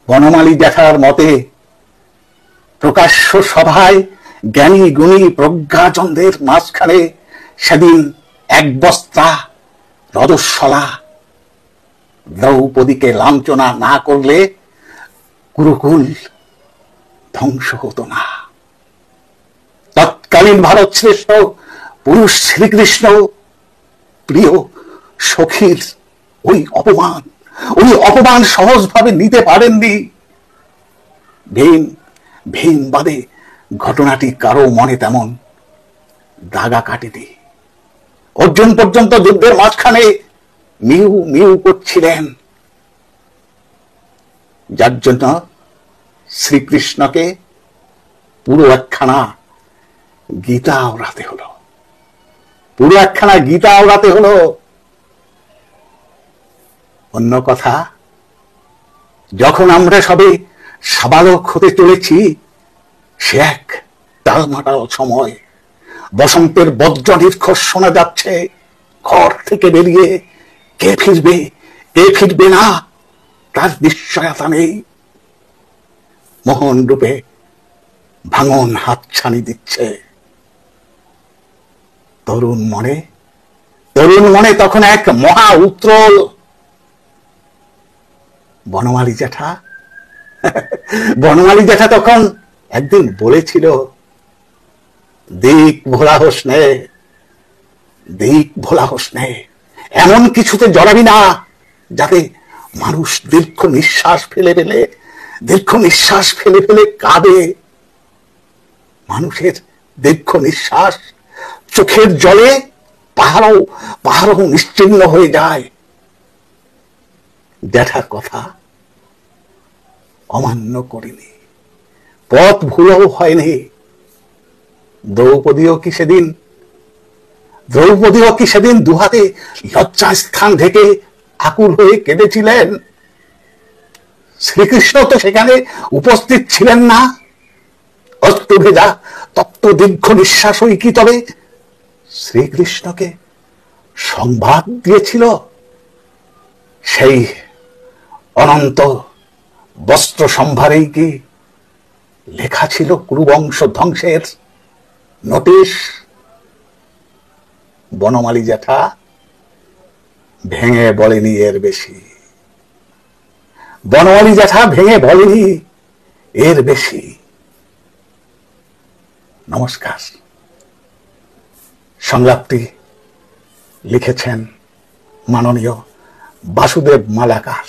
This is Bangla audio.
বনমালী জ্যাঠার মতে প্রকাশ্য সভায় জ্ঞানী গুণী প্রজ্ঞাচন্দ্রের মাঝখানে সেদিন এক বস্তা রজস্বলা দ্রৌপদীকে লাঞ্ছনা না করলে কুরুকুল ধ্বংস হতো না। তৎকালীন ভারত শ্রেষ্ঠ পুরুষ শ্রীকৃষ্ণ প্রিয় সখীর ওই অপমান সহজভাবে নিতে পারেননি। ভীম বাদে ঘটনাটি কারো মনে তেমন দাগা কাটেনি। অর্জুন পর্যন্ত যুদ্ধের মাঝখানে মিউ মিউ করছিলেন, যার জন্য শ্রীকৃষ্ণকে পুরো একখানা গীতা ওড়াতে হলো। অন্য কথা, যখন আমরা সবে সাবালক হতে চলেছি, সে এক টালমাটাল সময়, বসন্তের বজ্র নির্ঘোষ শোনা যাচ্ছে। ঘর থেকে বেরিয়ে কে ফিরবে না তার নিশ্চয়তা নেই। মোহন রূপে ভাঙন হাতছানি দিচ্ছে। তরুণ মনে তখন এক মহা উত্রল। বনমালী জ্যাঠা তখন একদিন বলেছিল, দিক ভোলা হোসনে এমন কিছুতে জড়াবি না যাতে মানুষ দীর্ঘ নিঃশ্বাস ফেলে ফেলে কাঁদে। মানুষের দীর্ঘ নিঃশ্বাস চোখের জলে পাহাড়ও নিশ্চিহ্ন হয়ে যায়। জ্যাঠার কথা অমান্য করিনি, পথ ভুলও হয়নি। দ্রৌপদীও কি সেদিন দুহাতে লজ্জা স্থান ঢেকে আকুল হয়ে কেঁদেছিলেন? শ্রীকৃষ্ণ তো সেখানে উপস্থিত ছিলেন না। অস্ত্র ভেজা তপ্ত দীর্ঘ নিঃশ্বাসই কি তবে শ্রীকৃষ্ণকে সংবাদ দিয়েছিল? সেই অনন্ত বস্ত্র সম্ভারেই কি লেখা ছিল কুরুবংশ ধ্বংসের নোটিশ? বনমালী জ্যাঠা ভেঙে বলেনি এর বেশি। নমস্কার। সংলাপটি লিখেছেন মাননীয় বাসুদেব মালাকার।